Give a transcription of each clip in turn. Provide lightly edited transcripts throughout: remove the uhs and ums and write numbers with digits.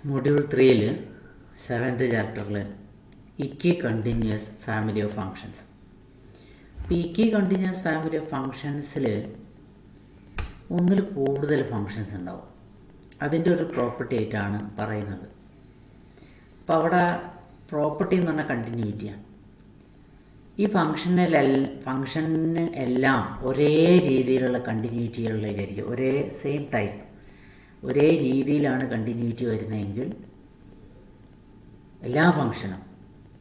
Module 3-ൽ 7th ചാപ്റ്ററിൽ ഇക്കി continuous family of functions. ഇപ്പോൾ ഇക്കി continuous family of ഫങ്ഷൻസിൽ ഒന്നിൽ കൂടുതൽ ഫങ്ഷൻസ് ഉണ്ടാവും. അതിൻ്റെ ഒരു പ്രോപ്പർട്ടി ആയിട്ടാണ് പറയുന്നത്. അപ്പോൾ അവിടെ പ്രോപ്പർട്ടി എന്ന് പറഞ്ഞാൽ കണ്ടിന്യൂറ്റിയാണ്. ഈ ഫങ്ഷന് എല്ലാം ഒരേ രീതിയിലുള്ള കണ്ടിന്യൂറ്റികളിലായിരിക്കും, ഒരേ സെയിം ടൈപ്പ്, ഒരേ രീതിയിലാണ് കണ്ടിന്യൂറ്റി വരുന്നതെങ്കിൽ എല്ലാ ഫങ്ഷനും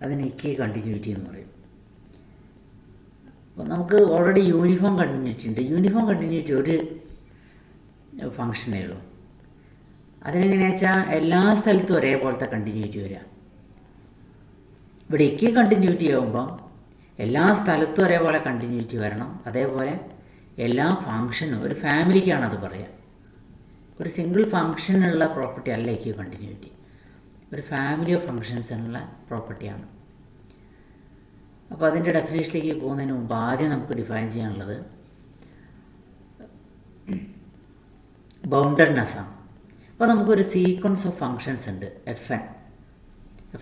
അതിന് ഇക്കി കണ്ടിന്യൂറ്റി എന്ന് പറയും. അപ്പോൾ നമുക്ക് ഓൾറെഡി യൂണിഫോം കണ്ടിന്യൂറ്റി ഉണ്ട്. യൂണിഫോം കണ്ടിന്യൂറ്റി ഒരു ഫങ്ഷനേ ഉള്ളൂ. അതിനെങ്ങനെയാ വെച്ചാൽ എല്ലാ സ്ഥലത്തും ഒരേപോലത്തെ കണ്ടിന്യൂറ്റി വരിക. ഇവിടെ ഇക്കി കണ്ടിന്യൂറ്റി ആകുമ്പോൾ എല്ലാ സ്ഥലത്തും ഒരേപോലെ കണ്ടിന്യൂറ്റി വരണം. അതേപോലെ എല്ലാ ഫങ്ഷനും, ഒരു ഫാമിലിക്കാണത് പറയുക. ഒരു സിംഗിൾ ഫങ്ഷനുള്ള പ്രോപ്പർട്ടി അല്ല ഇക്കി കണ്ടിന്യൂറ്റി, ഒരു ഫാമിലി ഓഫ് ഫങ്ഷൻസിനുള്ള പ്രോപ്പർട്ടിയാണ്. അപ്പോൾ അതിൻ്റെ ഡെഫിനേഷനിലേക്ക് പോകുന്നതിന് മുമ്പ് ആദ്യം നമുക്ക് ഡിഫൈൻ ചെയ്യാനുള്ളത് ബൗണ്ടഡ്നെസ്സാണ്. അപ്പോൾ നമുക്കൊരു സീക്വൻസ് ഓഫ് ഫങ്ഷൻസ് ഉണ്ട്, എഫ്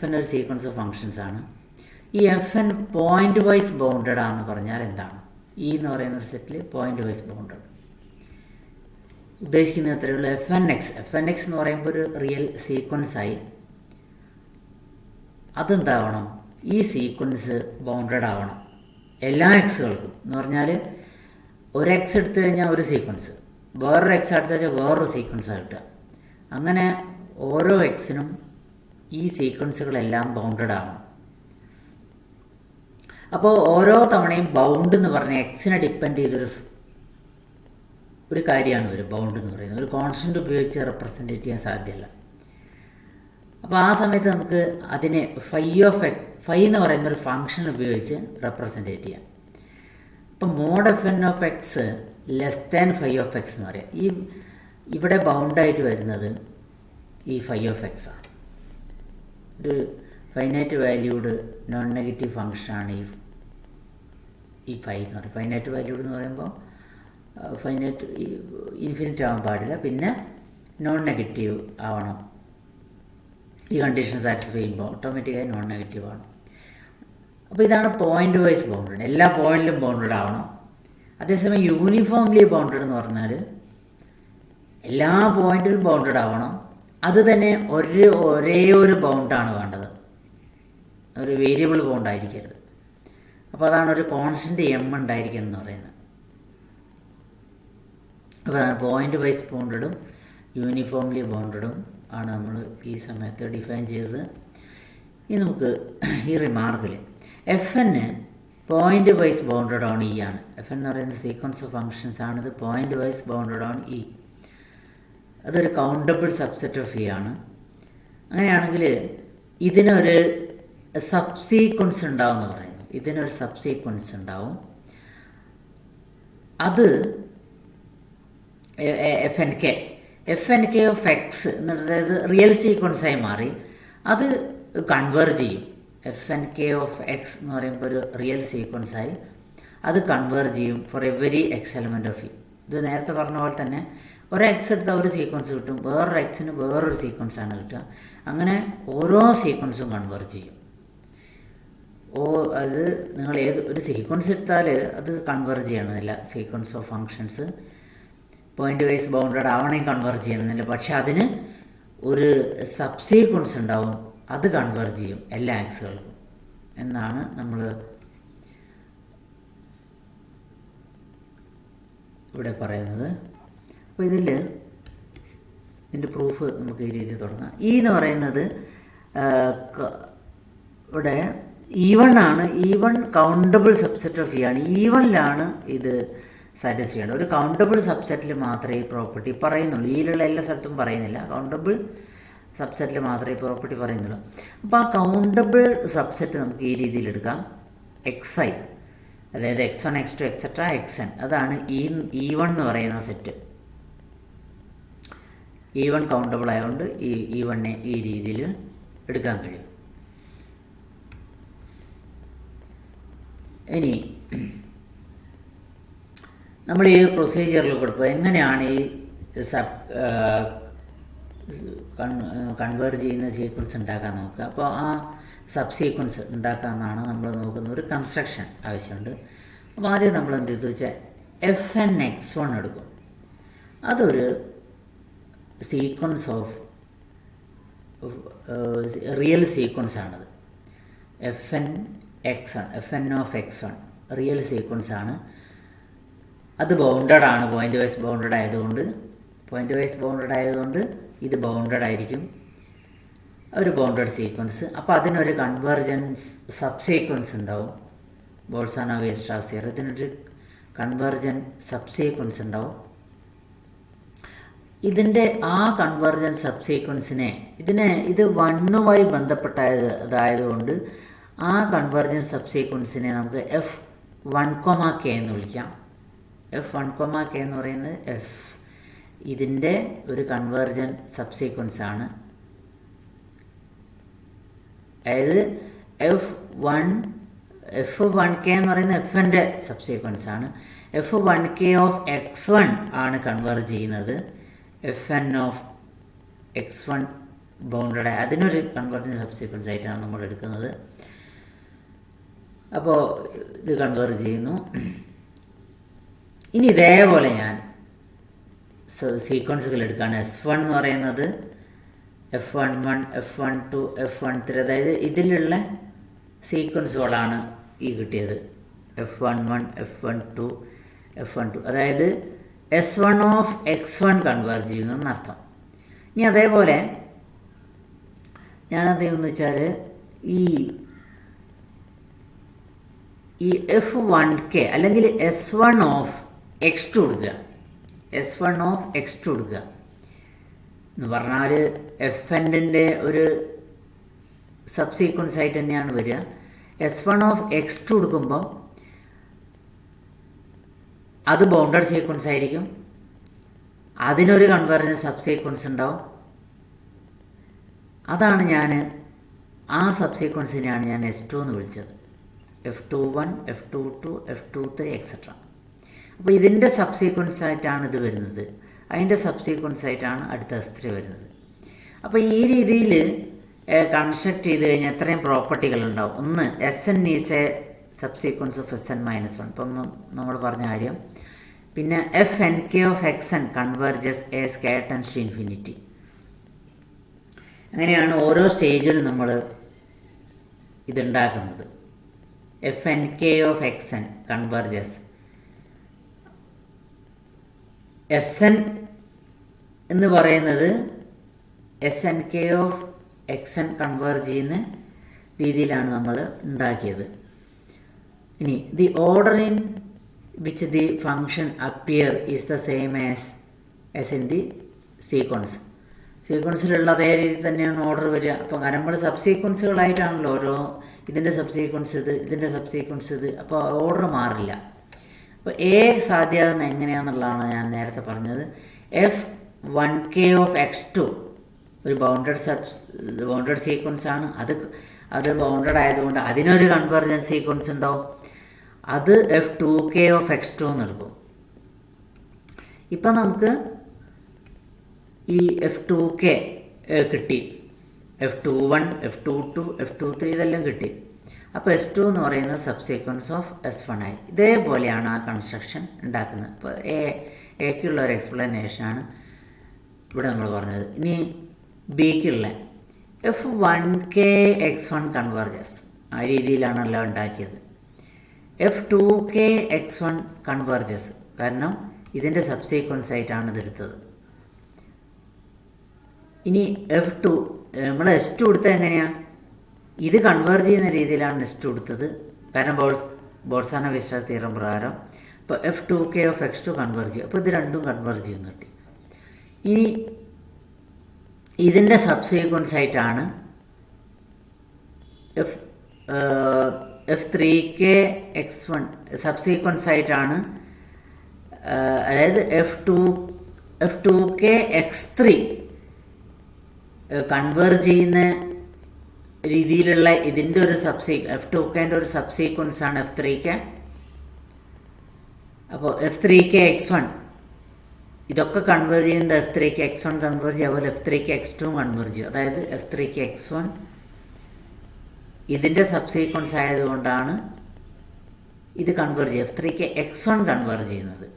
എൻ ഒരു സീക്വൻസ് ഓഫ് ഫങ്ഷൻസ് ആണ്. ഈ f N point wise bounded ആണെന്ന് പറഞ്ഞാൽ എന്താണ്? ഇ എന്ന് പറയുന്ന ഒരു സെറ്റിൽ പോയിൻ്റ് വൈസ് ബൗണ്ടഡ് ഉദ്ദേശിക്കുന്നത് എത്രയുള്ള എഫ് എൻ എക്സ് എന്ന് പറയുമ്പോൾ ഒരു റിയൽ സീക്വൻസായി. അതെന്താവണം? ഈ സീക്വൻസ് ബൗണ്ടഡ് ആവണം എല്ലാ എക്സുകൾക്കും. എന്ന് പറഞ്ഞാൽ ഒരു എക്സ് എടുത്തു കഴിഞ്ഞാൽ ഒരു സീക്വൻസ്, വേറൊരു എക്സ് എടുത്തു കഴിഞ്ഞാൽ വേറൊരു സീക്വൻസാണ് കിട്ടുക. അങ്ങനെ ഓരോ എക്സിനും ഈ സീക്വൻസുകളെല്ലാം ബൗണ്ടഡ് ആവണം. അപ്പോൾ ഓരോ തവണയും ബൗണ്ട് എന്ന് പറഞ്ഞാൽ എക്സിനെ ഡിപ്പെൻഡ് ചെയ്തൊരു കാര്യമാണ് ഒരു ബൗണ്ട് എന്ന് പറയുന്നത്. ഒരു കോൺസ്റ്റൻ്റ് ഉപയോഗിച്ച് റെപ്രസെൻറ്റേറ്റ് ചെയ്യാൻ സാധ്യമല്ല. അപ്പോൾ ആ സമയത്ത് നമുക്ക് അതിനെ ഫൈ എന്ന് പറയുന്ന ഒരു ഫങ്ഷൻ ഉപയോഗിച്ച് റെപ്രസെൻറ്റേറ്റ് ചെയ്യാം. ഇപ്പം mod f n of x less than phi of x എന്ന് പറയാം. ഇവിടെ ബൗണ്ടായിട്ട് വരുന്നത് ഈ ഫൈ ഓഫ് എക്സ് ആണ്. ഒരു ഫൈനൈറ്റ് വാല്യൂഡ് നോൺ നെഗറ്റീവ് ഫങ്ഷനാണ് ഈ ഫൈ എന്ന് പറയുന്നത്. ഫൈനൈറ്റ് വാല്യൂഡ് എന്ന് പറയുമ്പോൾ ഫൈനൈറ്റ് ഇൻഫിനിറ്റ് ആവാൻ പാടില്ല, പിന്നെ നോൺ നെഗറ്റീവ് ആവണം. ഈ കണ്ടീഷൻ സാറ്റിസ്ഫൈ ചെയ്യുമ്പോൾ ഓട്ടോമാറ്റിക്കായി നോൺ നെഗറ്റീവ് ആണ്. അപ്പോൾ ഇതാണ് പോയിൻ്റ് വൈസ് ബൗണ്ടഡ്, എല്ലാ പോയിന്റിലും ബൗണ്ടഡ് ആവണം. അതേസമയം യൂണിഫോംലി ബൗണ്ടഡ് എന്ന് പറഞ്ഞാൽ എല്ലാ പോയിന്റിലും ബൗണ്ടഡ് ആവണം. അത് തന്നെ ഒരേ ഒരു ബൗണ്ടാണ് വേണ്ടത്, ഒരു വേരിയബിൾ ബൗണ്ട് ആയിരിക്കരുത്. അപ്പോൾ അതാണ് ഒരു കോൺസ്റ്റൻ്റ് എം ഉണ്ടായിരിക്കണം എന്ന് പറയുന്നത്. അപ്പോൾ അതാണ് പോയിൻ്റ് വൈസ് ബൗണ്ടഡും യൂണിഫോംലി ബൗണ്ടഡും ആണ് നമ്മൾ ഈ സമയത്ത് ഡിഫൈൻ ചെയ്തത്. ഇനി നമുക്ക് ഈ റിമാർക്കിൽ F N point wise bounded on E ആണ്. എഫ് എൻ എന്ന് പറയുന്ന സീക്വൻസ് ഓഫ് ഫങ്ഷൻസ് ആണിത്. Point wise bounded on E, അതൊരു കൗണ്ടബിൾ സബ്സെറ്റ് ഓഫ് ഇ ആണ്. അങ്ങനെയാണെങ്കിൽ ഇതിനൊരു സബ്സീക്വൻസ് ഉണ്ടാവും എന്ന് പറയുന്നു. ഇതിനൊരു സബ്സീക്വൻസ് ഉണ്ടാവും. അത് F n k of X എന്നുള്ളത് റിയൽ സീക്വൻസായി മാറി. അത് കൺവേർജ് ചെയ്യും. F n k of x എന്ന് പറയുമ്പോൾ ഒരു റിയൽ സീക്വൻസായി അത് കൺവേർജ് ചെയ്യും four every x element of E. ഇത് നേരത്തെ പറഞ്ഞ പോലെ തന്നെ ഒരു എക്സ് എടുത്താൽ ഒരു സീക്വൻസ് കിട്ടും, വേറൊരു എക്സിന് വേറൊരു സീക്വൻസാണ് കിട്ടുക. അങ്ങനെ ഓരോ സീക്വൻസും കൺവേർജ് ചെയ്യും. അത് നിങ്ങൾ ഒരു സീക്വൻസ് എടുത്താൽ അത് കൺവേർജ് ചെയ്യണമെന്നില്ല. Sequence of functions point wise bounded ആവണമെങ്കിൽ കൺവേർജ് ചെയ്യണമെന്നില്ല. പക്ഷെ അതിന് ഒരു സബ്സീക്വൻസ് ഉണ്ടാവും, അത് കൺവേർജ് ചെയ്യും എല്ലാ എക്സുകൾക്കും എന്നാണ് നമ്മൾ ഇവിടെ പറയുന്നത്. അപ്പോൾ ഇതിൻ്റെ പ്രൂഫ് നമുക്ക് ഈ രീതിയിൽ തുടങ്ങാം. ഈ എന്ന് പറയുന്നത് ഇവിടെ ഈവൺ ആണ്. Even countable subset of E ആണ്. ഈവണിലാണ് ഇത് സാറ്റിസ്ഫൈ ചെയ്യണം. ഒരു കൗണ്ടബിൾ സബ്സെറ്റിൽ മാത്രമേ ഈ പ്രോപ്പർട്ടി പറയുന്നുള്ളൂ. ഈയിലുള്ള എല്ലാ സ്ഥലത്തും പറയുന്നില്ല, കൗണ്ടബിൾ സബ്സെറ്റിൽ മാത്രമേ ഈ പ്രോപ്പർട്ടി പറയുന്നുള്ളൂ. അപ്പോൾ ആ കൗണ്ടബിൾ സബ്സെറ്റ് നമുക്ക് ഈ രീതിയിൽ എടുക്കാം. എക്സ് ഐ, അതായത് x1 x2 എക്സെട്ര xn, അതാണ് E1 എന്ന് പറയുന്ന സെറ്റ്. E1 കൗണ്ടബിൾ ആയതുകൊണ്ട് E1നെ ഈ രീതിയിൽ എടുക്കാൻ കഴിയും. ഇനി നമ്മൾ ഈ പ്രൊസീജിയറിൽ കൊടുക്കുക എങ്ങനെയാണ് ഈ കൺവേർജ് ചെയ്യുന്ന സീക്വൻസ് ഉണ്ടാക്കാൻ നോക്കുക. അപ്പോൾ ആ സബ് സീക്വൻസ് ഉണ്ടാക്കാമെന്നാണ് നമ്മൾ നോക്കുന്ന ഒരു കൺസ്ട്രക്ഷൻ ആവശ്യമുണ്ട്. അപ്പോൾ ആദ്യം നമ്മൾ എന്ത് ചെയ്തു വെച്ചാൽ fn(x1) എടുക്കും. അതൊരു സീക്വൻസ് ഓഫ് റിയൽ സീക്വൻസ് ആണത്. fn of x1 real sequence ആണ്. അത് ബൗണ്ടഡ് ആണ്, പോയിൻ്റ് വൈസ് ബൗണ്ടഡ് ആയതുകൊണ്ട് ഇത് ബൗണ്ടഡ് ആയിരിക്കും, ഒരു ബൗണ്ടഡ് സീക്വൻസ്. അപ്പോൾ അതിനൊരു കൺവേർജൻസ് സബ് സീക്വൻസ് ഉണ്ടാവും. ബോൾസാനോ-വീയർസ്ട്രാസ് തിയറം, ഇതിനൊരു കൺവേർജൻ സബ് സീക്വൻസ് ഉണ്ടാവും. ഇതിൻ്റെ ആ കൺവേർജൻ സബ് സീക്വൻസിനെ ഇത് 1 ബന്ധപ്പെട്ടതായതുകൊണ്ട് ആ കൺവേർജൻ സബ് സീക്വൻസിനെ നമുക്ക് f1,k എന്ന് വിളിക്കാം. f1,k എന്ന് പറയുന്നത് ഇതിൻ്റെ ഒരു കൺവേർജൻ സബ് സീക്വൻസ് ആണ്. അതായത് f1k എന്ന് പറയുന്നത് fൻ്റെ സബ് സീക്വൻസ് ആണ്. f1k ഓഫ് x1 ആണ് കൺവേർജ് ചെയ്യുന്നത്. fn ഓഫ് x1 ബൗണ്ടഡ്, അതിനൊരു കൺവേർജൻ സബ് സീക്വൻസ് ആയിട്ടാണ് നമ്മൾ എടുക്കുന്നത്. അപ്പോൾ ഇത് കൺവേർജ് ചെയ്യുന്നു. ഇനി ഇതേപോലെ ഞാൻ സീക്വൻസുകൾ എടുക്കുകയാണ്. s1 എന്ന് പറയുന്നത് f11, f12, f13, അതായത് ഇതിലുള്ള സീക്വൻസുകളാണ് ഈ കിട്ടിയത്. f11, f12, f12, അതായത് s1 ഓഫ് x1 കൺവേർജ് ചെയ്യുന്നു എന്നർത്ഥം. ഇനി അതേപോലെ ഞാനെന്ത് ചെയ്യുമെന്ന് വെച്ചാൽ ഈ f1k അല്ലെങ്കിൽ s1 ഓഫ് x2 എടുക്കുക. s1 ഓഫ് x2 എടുക്കുക എന്ന് പറഞ്ഞാൽ fnൻ്റെ ഒരു സബ് സീക്വൻസ് ആയിട്ട് തന്നെയാണ് വരിക. s1 ഓഫ് x2 എടുക്കുമ്പം അത് ബൗണ്ടഡ് സീക്വൻസ് ആയിരിക്കും, അതിനൊരു കൺവേർജൻ സബ് സീക്വൻസ് ഉണ്ടാവും. അതാണ് ആ സബ് സീക്വൻസിനെയാണ് ഞാൻ s2 എന്ന് വിളിച്ചത്. f21, f22, f23 etcetera. അപ്പോൾ ഇതിൻ്റെ സബ് സീക്വൻസ് ആയിട്ടാണ് ഇത് വരുന്നത്, അതിൻ്റെ സബ് സീക്വൻസ് ആയിട്ടാണ് അടുത്ത s3 വരുന്നത്. അപ്പോൾ ഈ രീതിയിൽ കൺസ്ട്രക്ട് ചെയ്ത് കഴിഞ്ഞാൽ എത്രയും പ്രോപ്പർട്ടികളുണ്ടാവും. ഒന്ന്, Sn is A sub sequence of Sn-1, ഇപ്പം നമ്മൾ പറഞ്ഞ കാര്യം. പിന്നെ fnk of xn converges as k tends to infinity. അങ്ങനെയാണ് ഓരോ സ്റ്റേജിലും നമ്മൾ ഇതുണ്ടാക്കുന്നത്. fnk of xn converges Sn എന്ന് പറയുന്നത് snk ഓഫ് xn കൺവേർജ് ചെയ്യുന്ന രീതിയിലാണ് നമ്മൾ ഉണ്ടാക്കിയത്. ഇനി the order in which the function appear is the same as in the സീക്വൻസിലുള്ള അതേ രീതിയിൽ തന്നെയാണ് ഓർഡർ വരിക. അപ്പം നമ്മൾ സബ് സീക്വൻസുകളായിട്ടാണല്ലോ ഇതിൻ്റെ സബ് സീക്വൻസ് ഇതിൻ്റെ സബ് സീക്വൻസ് അപ്പോൾ ഓർഡർ മാറില്ല. അപ്പോൾ സാധ്യമാകുന്ന എങ്ങനെയാണെന്നുള്ളതാണ് ഞാൻ നേരത്തെ പറഞ്ഞത്. f1k ഓഫ് x2 ഒരു ബൗണ്ടഡ് സീക്വൻസ് ആണ്. അത് ബൗണ്ടഡ് ആയതുകൊണ്ട് അതിനൊരു കൺവേർജൻ സീക്വൻസ് ഉണ്ടാവും. അത് f2k ഓഫ് x2 എന്ന് എടുക്കും. ഇപ്പം നമുക്ക് ഈ f2k കിട്ടി, f21, f22, f23 ഇതെല്ലാം കിട്ടി. അപ്പോൾ s2 എന്ന് പറയുന്നത് സബ് സീക്വൻസ് ഓഫ് s1 ആയി. ഇതേപോലെയാണ് ആ കൺസ്ട്രക്ഷൻ ഉണ്ടാക്കുന്നത്. അപ്പോൾ എക്കുള്ള ഒരു എക്സ്പ്ലനേഷനാണ് ഇവിടെ നമ്മൾ പറഞ്ഞത്. ഇനി ബിക്കുള്ള f1k x1 കൺവേർജസ്, ആ രീതിയിലാണല്ലോ ഉണ്ടാക്കിയത്. f2k x1 കൺവേർജസ്, കാരണം ഇതിൻ്റെ സബ് സീക്വൻസ് ആയിട്ടാണ് ഇതെടുത്തത്. ഇനി f2 നമ്മൾ s2 എടുത്തത് എങ്ങനെയാണ്? ഇത് കൺവേർജ് ചെയ്യുന്ന രീതിയിലാണ് s2 എടുത്തത്, കാരണം ബോൾസാനോ-വീയർസ്ട്രാസ് തിയറം പ്രകാരം. അപ്പോൾ f2k ഓഫ് x2 കൺവേർജ് ചെയ്യും. അപ്പോൾ ഇത് രണ്ടും കൺവേർജ് ചെയ്യുന്നു കിട്ടി. ഇനി ഇതിൻ്റെ സബ് സീക്വൻസ് ആയിട്ടാണ് f3k x1 സബ് സീക്വൻസ് ആയിട്ടാണ്, അതായത് f2k x3 കൺവേർജ് ചെയ്യുന്ന രീതിയിലുള്ള ഇതിൻ്റെ ഒരു f2kൻ്റെ ഒരു സബ് സീക്വൻസ് ആണ് f3k. അപ്പോൾ f3k x1 ഇതൊക്കെ കൺവേർജ് ചെയ്യുന്നുണ്ട്. F3ക്ക് x1 കൺവേർജ് ചെയ്യും, അതുപോലെ F3ക്ക് x2 കൺവേർജ് ചെയ്യും. അതായത് F3ക്ക് x1 ഇതിൻ്റെ സബ്സീക്വൻസ് ആയതുകൊണ്ടാണ് ഇത് കൺവേർജ് ചെയ്യുക. F3ക്ക് x1 കൺവേർജ് ചെയ്യുന്നത്.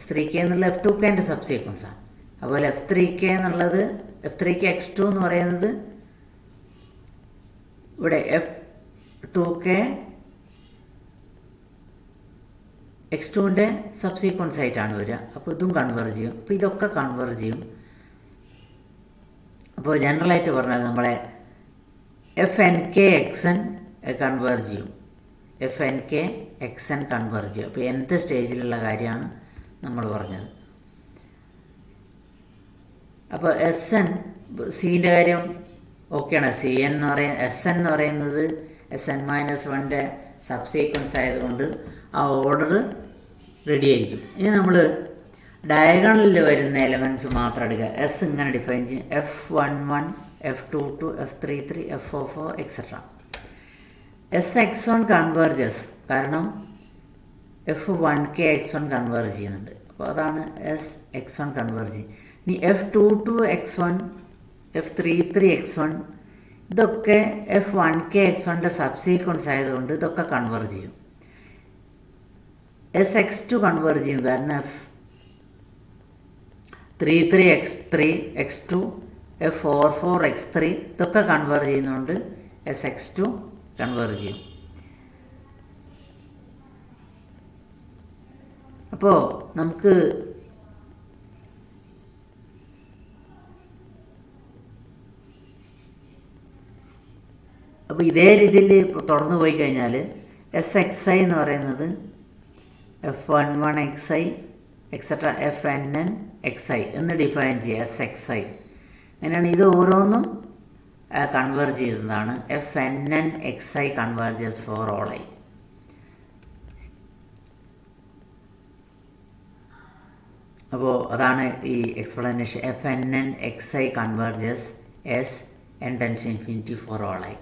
F3k എന്നുള്ള F2kൻ്റെ സബ്സീക്വൻസാണ്. അതുപോലെ F3k എന്നുള്ളത് F3k x2 എന്ന് പറയുന്നത് ഇവിടെ F2k x2ൻ്റെ സബ്സീക്വൻസ് ആയിട്ടാണ് വരിക. അപ്പോൾ ഇതും കൺവേർജ് ചെയ്യും. അപ്പോൾ ഇതൊക്കെ കൺവേർജ് ചെയ്യും. അപ്പോൾ ജനറലായിട്ട് പറഞ്ഞാൽ നമ്മളെ FNK xn കൺവേർജ് ചെയ്യും. FNK xn കൺവേർജ് ചെയ്യും. അപ്പോൾ nth സ്റ്റേജിലുള്ള കാര്യമാണ് നമ്മൾ പറഞ്ഞത്. അപ്പോൾ SN സീൻ്റെ കാര്യം ഓക്കെയാണ്. CN എന്ന് പറയുന്നത് SN എന്ന് പറയുന്നത് SN-1ൻ്റെ സബ്സീക്വൻസ് ആയതുകൊണ്ട് ആ ഓർഡർ റെഡി ആയിരിക്കും. ഇനി നമ്മൾ ഡയഗണലിൽ വരുന്ന എലമെൻറ്റ്സ് മാത്രം എടുക്കുക. എസ് ഇങ്ങനെ ഡിഫൈൻ ചെയ്യും. F11, F22, F33, F44 etcetera. SX1 converges, കാരണം F1k x1 കൺവേർജ് ചെയ്യുന്നുണ്ട്. അപ്പോൾ അതാണ് SX1 കൺവേർജ് ചെയ്യും. ഇനി F22 x1, F33 x1 ഇതൊക്കെ F1k x1ൻ്റെ സബ്സീക്വൻസ് ആയതുകൊണ്ട് ഇതൊക്കെ കൺവേർജ് ചെയ്യും. SX2 കൺവേർജ് ചെയ്യും, കാരണം F33 x3 x2, F44 x3 ഇതൊക്കെ കൺവേർജ് ചെയ്യുന്നതുകൊണ്ട് SX2 കൺവേർജ് ചെയ്യും. അപ്പോൾ നമുക്ക് ഇതേ രീതിയിൽ തുടർന്ന് പോയി കഴിഞ്ഞാൽ SXI എന്ന് പറയുന്നത് F11 xi etcetera FNN xi എന്ന് ഡിഫൈൻ ചെയ്യുക. SXI അങ്ങനെയാണ്. ഇത് ഓരോന്നും കൺവേർജ് ചെയ്യുന്നതാണ്. FNN xi converges for all I. അപ്പോൾ അതാണ് ഈ explanation. FNN xi converges S n tends to infinity for all I.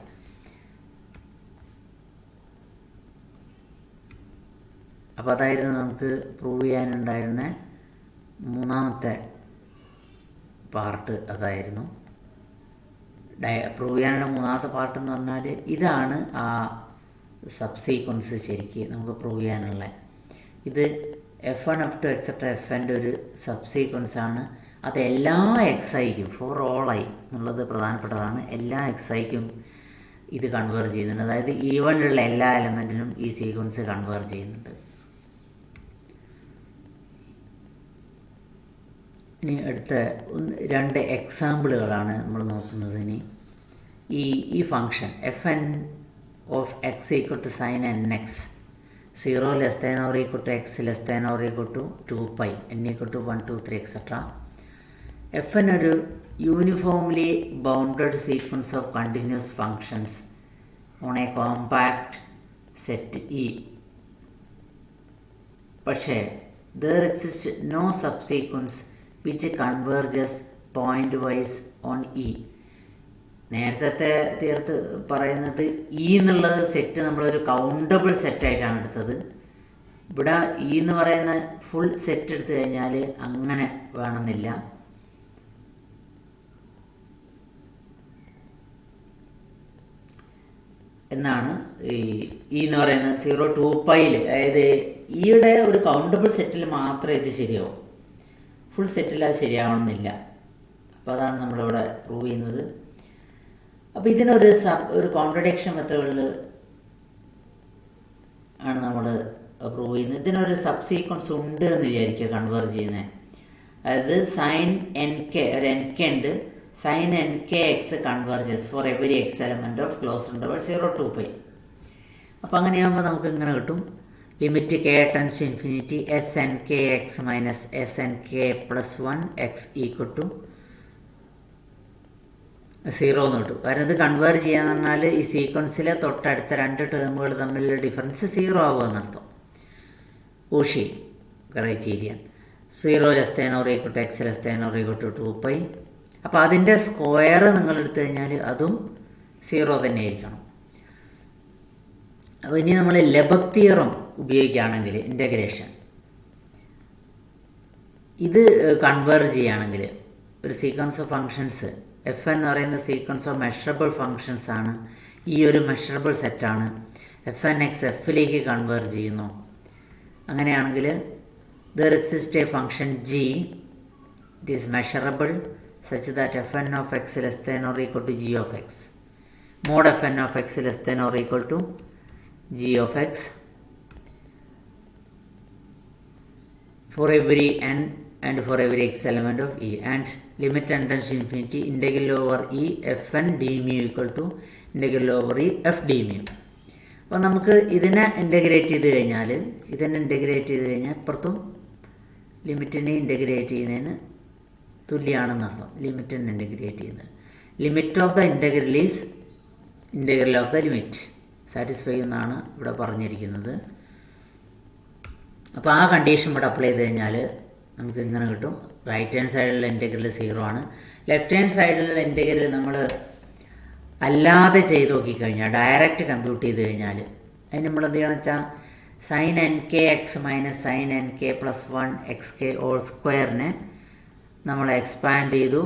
അപ്പോൾ അതായിരുന്നു നമുക്ക് പ്രൂവ് ചെയ്യാനുണ്ടായിരുന്ന മൂന്നാമത്തെ പാർട്ട്. അതായിരുന്നു പ്രൂവ് ചെയ്യാനുള്ള മൂന്നാമത്തെ പാർട്ട് എന്ന് പറഞ്ഞാൽ ഇതാണ് ആ സബ്സീക്വൻസ് ശരിക്ക് നമുക്ക് പ്രൂവ് ചെയ്യാനുള്ള. ഇത് F1 F2 എക്സെട്ര Fൻ്റെ ഒരു സബ്സീക്വൻസാണ്. അത് എല്ലാ XIക്കും ഫോർ ഓൾ ഐ എന്നുള്ളത് പ്രധാനപ്പെട്ടതാണ്. എല്ലാ XIക്കും ഇത് കൺവേർജ് ചെയ്യുന്നുണ്ട്. അതായത് ഈവനിലുള്ള എല്ലാ എലമെൻറ്റിനും ഈ സീക്വൻസ് കൺവേർജ് ചെയ്യുന്നുണ്ട്. ഇനി അടുത്ത രണ്ട് എക്സാമ്പിളുകളാണ് നമ്മൾ നോക്കുന്നത്. ഇനി ഈ function Fn of x equal to sine nx 0 less than or equal to x less than or equal to 2π n equal to 1 2 3 etcetera. Fn ഒരു uniformly bounded sequence of continuous functions on a compact set E. പക്ഷേ there exists no subsequence which converges point wise on E. നേരത്തെ തീർത്ത് പറയുന്നത് E എന്നുള്ളത് set നമ്മളൊരു countable സെറ്റായിട്ടാണ് എടുത്തത്. ഇവിടെ E എന്ന് പറയുന്ന ഫുൾ സെറ്റ് എടുത്തു കഴിഞ്ഞാൽ അങ്ങനെ വേണമെന്നില്ല. എന്നാണ് ഈ എന്ന് പറയുന്നത് 0 2π. അതായത് ഈയുടെ ഒരു കൗണ്ടബിൾ സെറ്റിൽ മാത്രമേ ഇത് ശരിയാവും, ഫുൾ സെറ്റിൽ അത് ശരിയാവണമെന്നില്ല. അപ്പോൾ അതാണ് നമ്മളിവിടെ പ്രൂവ് ചെയ്യുന്നത്. അപ്പോൾ ഇതിനൊരു കോൺട്രഡിക്ഷൻ മെത്തേഡിൽ ആണ് നമ്മൾ പ്രൂവ് ചെയ്യുന്നത്. ഇതിനൊരു സബ്സീക്വൻസ് ഉണ്ട് എന്ന് വിചാരിക്കുക കൺവേർജ് ചെയ്യുന്നത്. അതായത് സൈൻ nk ഒരു nk ഉണ്ട്. Sine nk x converges for every x element of close interval 0 2π. അപ്പോൾ അങ്ങനെയാകുമ്പോൾ നമുക്ക് ഇങ്ങനെ കിട്ടും. Limit k tends to infinity SNK x minus SNK plus 1 x equal to 0 എന്ന് കിട്ടും. കാരണം ഇത് കൺവേർജ് ചെയ്യാന്ന് പറഞ്ഞാൽ ഈ സീക്വൻസിലെ തൊട്ടടുത്ത രണ്ട് ടേമുകൾ തമ്മിലുള്ള ഡിഫറൻസ് 0 ആവുമെന്നർത്ഥം. Cauchy criterion 0 less than or equal to x less than or equal to 2π. അപ്പോൾ അതിൻ്റെ സ്ക്വയർ നിങ്ങൾ എടുത്തു കഴിഞ്ഞാൽ അതും 0 തന്നെ ആയിരിക്കണം. അപ്പോൾ ഇനി നമ്മൾ ലെബക് തിയറം ഉപയോഗിക്കുകയാണെങ്കിൽ ഇൻ്റഗ്രേഷൻ ഇത് കൺവേർജ് ചെയ്യുകയാണെങ്കിൽ ഒരു സീക്വൻസ് ഓഫ് ഫങ്ഷൻസ് എഫ് എന്ന് പറയുന്ന സീക്വൻസ് ഓഫ് മെഷറബിൾ ഫങ്ഷൻസ് ആണ്. ഈ ഒരു മെഷറബിൾ സെറ്റാണ്. എഫ് എൻ എക്സ് എഫിലേക്ക് കൺവേർജ് ചെയ്യുന്നു. അങ്ങനെയാണെങ്കിൽ there exist a function g, it is measurable such that f n of x less than or equal to g of x. Mod f n of x less than or equal to g of x for every n and for every x element of E, and limit n tends to infinity integral over E fn d mu equal to integral over E f d mu. അപ്പോൾ നമുക്ക് ഇതിനെ integrate ചെയ്ത് കഴിഞ്ഞാൽ ഇപ്പുറത്തും ലിമിറ്റിനെ integrate ചെയ്യുന്നതിന് തുല്യമാണെന്നർത്ഥം. ലിമിറ്റിനെ integrate ചെയ്യുന്നത് limit of the integral is integral of the limit satisfy എന്നാണ് ഇവിടെ പറഞ്ഞിരിക്കുന്നത്. അപ്പോൾ ആ കണ്ടീഷൻ ഇവിടെ അപ്ലൈ ചെയ്ത് കഴിഞ്ഞാൽ നമുക്ക് ഇങ്ങനെ കിട്ടും. റൈറ്റ് ഹാൻഡ് സൈഡിലുള്ള ഇൻ്റഗ്രൽ 0 ആണ്. ലെഫ്റ്റ് ഹാൻഡ് സൈഡിലുള്ള ഇൻ്റഗ്രൽ നമ്മൾ അല്ലാതെ ചെയ്ത് നോക്കിക്കഴിഞ്ഞാൽ, ഡയറക്റ്റ് കമ്പ്യൂട്ട് ചെയ്ത് കഴിഞ്ഞാൽ അതിന് നമ്മൾ എന്ത് ചെയ്യണമെന്ന് വെച്ചാൽ sine n k x minus sine n k plus 1 x k whole സ്ക്വയറിനെ നമ്മൾ എക്സ്പാൻഡ് ചെയ്തു.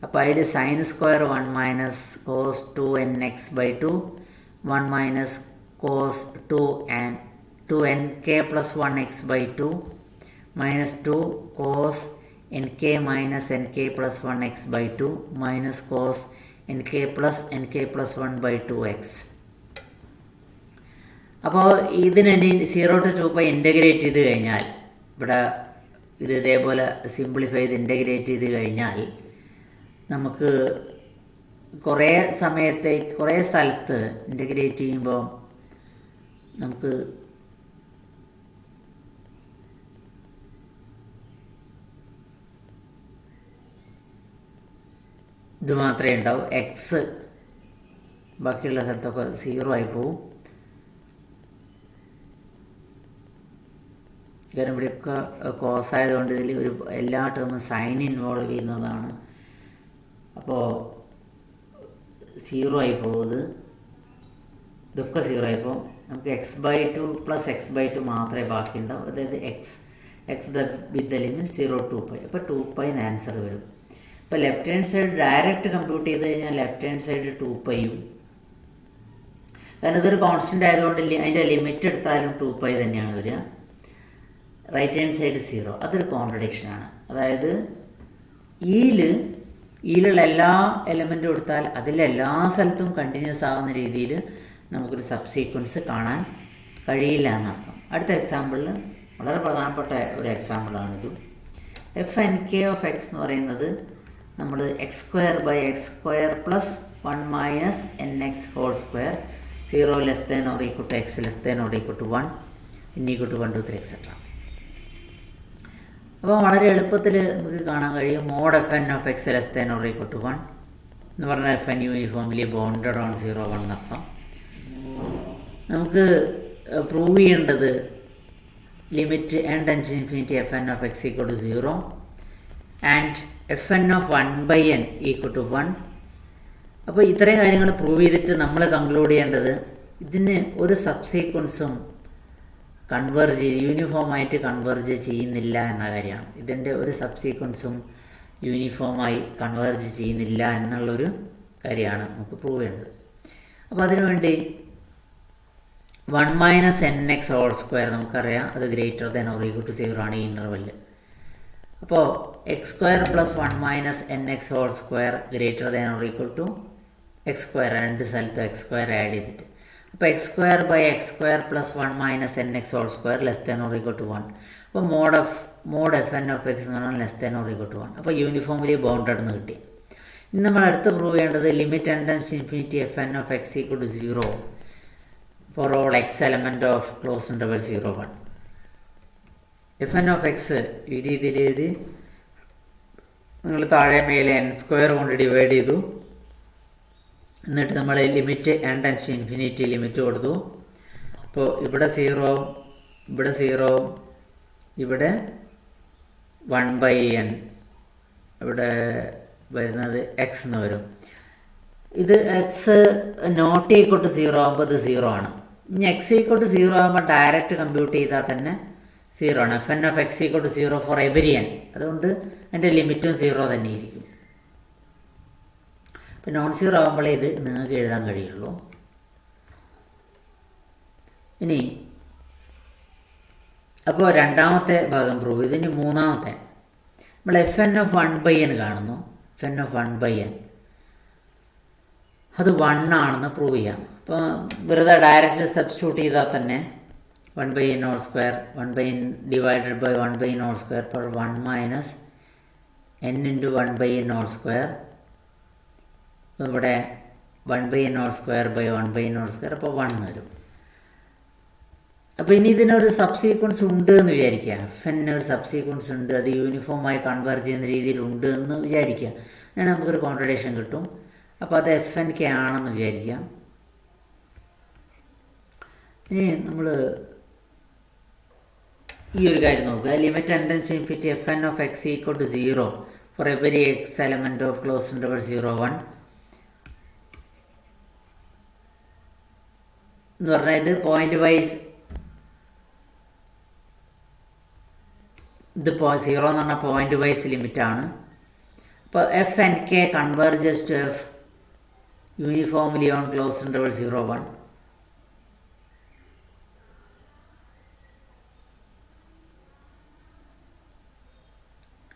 അപ്പോൾ അതിൽ sine square 1 minus cos 2 n x by 2 1 minus cos 2 nk plus 1x by 2 minus 2 cos nk minus nk plus 1x by 2 minus cos nk plus 1 by 2x. അപ്പോൾ ഇതിനെ 0 to 2π integrate ചെയ്ത് കഴിഞ്ഞാൽ, ഇവിടെ ഇത് ഇതേപോലെ സിംപ്ലിഫൈ ചെയ്ത് ഇൻ്റഗ്രേറ്റ് ചെയ്ത് കഴിഞ്ഞാൽ നമുക്ക് കുറേ സ്ഥലത്ത് ഇൻ്റഗ്രേറ്റ് ചെയ്യുമ്പോൾ നമുക്ക് ഇത് മാത്രമേ ഉണ്ടാവും. എക്സ് ബാക്കിയുള്ള സ്ഥലത്തൊക്കെ 0 ആയി പോവും. കാരണം ഇവിടെയൊക്കെ കോസ് ആയതുകൊണ്ട് ഇതിൽ എല്ലാ ടേമും സൈൻ ഇൻവോൾവ് ചെയ്യുന്നതാണ്. അപ്പോൾ 0 ആയി പോകുന്നത്, ഇതൊക്കെ 0 ആയി പോകും. നമുക്ക് x/2 പ്ലസ് x/2 മാത്രമേ ബാക്കിയുണ്ടാവും. അതായത് X with the limit 0 to 2π. അപ്പോൾ 2π എന്ന് ആൻസർ വരും. ഇപ്പോൾ left hand side direct compute ചെയ്ത് കഴിഞ്ഞാൽ ലെഫ്റ്റ് ഹാൻഡ് സൈഡ് 2πയും, കാരണം ഇതൊരു കോൺസ്റ്റൻ്റ് ആയതുകൊണ്ട് അതിൻ്റെ ലിമിറ്റ് എടുത്താലും 2π തന്നെയാണ് വരിക. റൈറ്റ് ഹാൻഡ് സൈഡ് 0, അതൊരു കോൺട്രഡിക്ഷനാണ്. അതായത് ഈലുള്ള എല്ലാ എലമെൻറ്റും എടുത്താൽ അതിലെല്ലാ സ്ഥലത്തും കണ്ടിന്യൂസ് ആവുന്ന രീതിയിൽ നമുക്കൊരു സബ്സീക്വൻസ് കാണാൻ കഴിയില്ല എന്നർത്ഥം. അടുത്ത എക്സാമ്പിളിൽ വളരെ പ്രധാനപ്പെട്ട ഒരു എക്സാമ്പിളാണിത്. F n k of x എന്ന് പറയുന്നത് നമ്മൾ x square by x square plus 1 minus n x whole square 0 less than or equal to x less than or equal to 1 equal to 1 2 3 etcetera. അപ്പോൾ വളരെ എളുപ്പത്തിൽ നമുക്ക് കാണാൻ കഴിയും mod f n of x less than or equal to 1 എന്ന് പറഞ്ഞാൽ f n uniformly bounded on 0 1 എന്നർത്ഥം. നമുക്ക് പ്രൂവ് ചെയ്യേണ്ടത് limit n tends to infinity f n of x equal to 0 and f n of 1/n equal to 1. അപ്പോൾ ഇത്രയും കാര്യങ്ങൾ prove ചെയ്തിട്ട് നമ്മൾ കൺക്ലൂഡ് ചെയ്യേണ്ടത് ഇതിന് ഒരു സബ്സീക്വൻസും യൂണിഫോമായിട്ട് കൺവേർജ് ചെയ്യുന്നില്ല എന്ന കാര്യമാണ്. ഇതിൻ്റെ ഒരു സബ്സീക്വൻസും യൂണിഫോമായി കൺവേർജ് ചെയ്യുന്നില്ല എന്നുള്ളൊരു കാര്യമാണ് നമുക്ക് പ്രൂവ് ചെയ്യേണ്ടത്. അപ്പോൾ അതിനുവേണ്ടി 1 minus n x whole square നമുക്കറിയാം, അത് greater than or equal to 0 ആണ് ഈ ഇൻ്റർവെല്ലിൽ. അപ്പോൾ x square plus 1 minus n x whole square greater than or equal to x square, രണ്ട് സ്ഥലത്തും എക്സ് സ്ക്വയർ ആഡ് ചെയ്തിട്ട്. അപ്പോൾ x square by x square plus 1 minus n x whole square less than or equal to 1. അപ്പോൾ mod f n of x എന്ന് പറഞ്ഞാൽ less than or equal to 1. അപ്പോൾ uniformly bounded എന്ന് കിട്ടി. ഇനി നമ്മൾ അടുത്ത് പ്രൂവ് ചെയ്യേണ്ടത് limit n tends to infinity f n of x equal to 0 for all x element of close interval 0 1. F n of x ഈ രീതിയിൽ എഴുതി നിങ്ങൾ താഴെ മേലെ n സ്ക്വയർ കൊണ്ട് ഡിവൈഡ് ചെയ്തു. എന്നിട്ട് നമ്മൾ limit n tends to infinity limit കൊടുത്തു. അപ്പോൾ ഇവിടെ 0, ഇവിടെ 0, ഇവിടെ 1/n, ഇവിടെ വരുന്നത് എക്സ് എന്ന് വരും. ഇത് എക്സ് നോട്ട് ഈക്വൽ ടു 0 ആകുമ്പോൾ ഇത് 0 ആണ്. ഇനി എക്സ് ഈക്വൽ ടു 0 ആകുമ്പോൾ ഡയറക്റ്റ് കമ്പ്യൂട്ട് ചെയ്താൽ തന്നെ 0 ആണ്. F n of x equal to 0 for every n. അതുകൊണ്ട് അതിൻ്റെ ലിമിറ്റും 0 തന്നെയായിരിക്കും. അപ്പോൾ നോൺ സീറോ ആകുമ്പോഴേ ഇത് നിങ്ങൾക്ക് എഴുതാൻ കഴിയുള്ളൂ. ഇനി അപ്പോൾ രണ്ടാമത്തെ ഭാഗം പ്രൂവ് ചെയ്ത്. ഇനി മൂന്നാമത്തെ നമ്മൾ എഫ് എൻ ഓഫ് 1/n കാണുന്നു. എഫ് എൻ ഓഫ് 1/n അത് 1 ആണെന്ന് പ്രൂവ് ചെയ്യാം. അപ്പോൾ വെറുതെ ഡയറക്റ്റ് സബ്സ്റ്റിറ്റ്യൂട്ട് ചെയ്താൽ തന്നെ 1/n whole square 1/n divided by 1/n whole square per 1 minus n into 1/n whole square. ഇവിടെ 1/n whole square by 1/n whole square അപ്പോൾ 1 വരും. അപ്പോൾ ഇനി ഇതിനൊരു സബ്സീക്വൻസ് ഉണ്ട് എന്ന് വിചാരിക്കുക. എഫ് എൻ ഒരു സബ്സീക്വൻസ് ഉണ്ട്, അത് യൂണിഫോമായി കൺവേർജ് ചെയ്യുന്ന രീതിയിൽ ഉണ്ട് എന്ന് വിചാരിക്കുക. അങ്ങനെ നമുക്കൊരു കോൺട്രഡിക്ഷൻ കിട്ടും. അപ്പോൾ അത് എഫ് എൻ കെ ആണെന്ന് വിചാരിക്കാം. ഇനി നമ്മൾ ഈ ഒരു കാര്യം നോക്കുക. Limit tendency infinity f n of x equal to 0 for every x element of close interval 0, 1 എന്ന് പറഞ്ഞാൽ ഇത് പോയിന്റ് വൈസ്, ഇത് 0 എന്ന് പറഞ്ഞാൽ പോയിന്റ് വൈസ് ലിമിറ്റാണ്. അപ്പോൾ f n k converges to f uniformly on close interval 0, 1.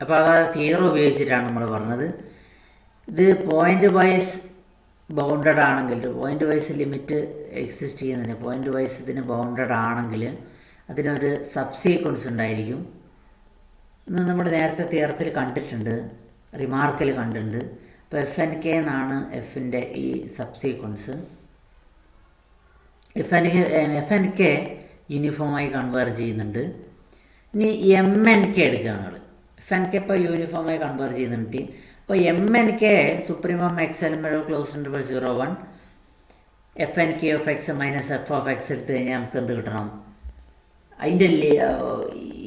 അപ്പോൾ അതായത് തിയറി ഉപയോഗിച്ചിട്ടാണ് നമ്മൾ പറഞ്ഞത്. ഇത് പോയിന്റ് വൈസ് ബൗണ്ടഡ് ആണെങ്കിൽ, പോയിന്റ് വൈസ് ലിമിറ്റ് എക്സിസ്റ്റ് ചെയ്യുന്നതിന് പോയിന്റ് വൈസ് ഇതിന് ബൗണ്ടഡ് ആണെങ്കിൽ അതിനൊരു സബ്സീക്വൻസ് ഉണ്ടായിരിക്കും എന്ന് നമ്മൾ നേരത്തെ തിയറത്തിൽ കണ്ടിട്ടുണ്ട്, റിമാർക്കിൽ കണ്ടിട്ടുണ്ട്. അപ്പോൾ എഫ് എൻ കെ എന്നാണ് എഫിൻ്റെ ഈ സബ്സീക്വൻസ്. എഫ് എൻ കെ യൂണിഫോമായി കൺവേർജ് ചെയ്യുന്നുണ്ട്. ഇനി എം എൻ കെ എടുക്കുക നിങ്ങൾ. എഫ് എൻ കെ ഇപ്പോൾ യൂണിഫോമായി കൺവേർജ് ചെയ്യുന്നുണ്ട്. അപ്പോൾ M N K supremum X element of close interval 0, 1 f n k of X minus F of X എടുത്ത് കഴിഞ്ഞാൽ നമുക്ക് എന്ത് കിട്ടണം? അതിൻ്റെ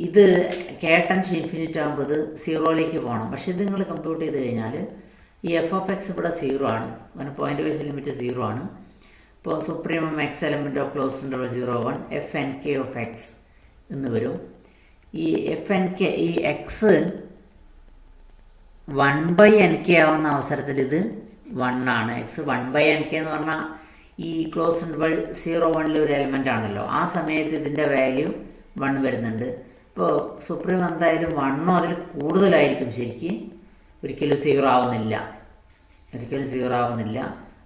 ഇത് കേട്ടൻസ് ഇൻഫിനിറ്റ് ആകുമ്പോൾ ഇത് 0ലേക്ക് പോകണം. പക്ഷേ ഇത് നിങ്ങൾ കമ്പ്യൂട്ട് ചെയ്ത് കഴിഞ്ഞാൽ ഈ എഫ് ഓഫ് എക്സ് ഇവിടെ 0 ആണ്. അങ്ങനെ പോയിന്റ് വൈസ് ലിമിറ്റ് 0 ആണ്. ഇപ്പോൾ supremum X element of close interval 0, 1 f n k of x എന്ന് വരും. ഈ എഫ് എൻ കെ ഈ എക്സ് 1/nk ആവുന്ന അവസരത്തിൽ ഇത് 1 ആണ്. എക്സ് 1/nk എന്ന് പറഞ്ഞാൽ ഈ ക്ലോസ് ഇൻ്റർവൽ 0, 1 ഒരു എലിമെൻ്റ് ആണല്ലോ. ആ സമയത്ത് ഇതിൻ്റെ വാല്യൂ 1 വരുന്നുണ്ട്. ഇപ്പോൾ സുപ്രീം എന്തായാലും 1 അതിൽ കൂടുതലായിരിക്കും. ശരിക്കും ഒരിക്കലും 0 ആവുന്നില്ല.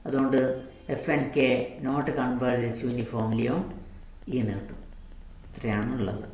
അതുകൊണ്ട് f n k not converges യൂണിഫോംലിയോ ഈ കിട്ടും. ഇത്രയാണുള്ളത്.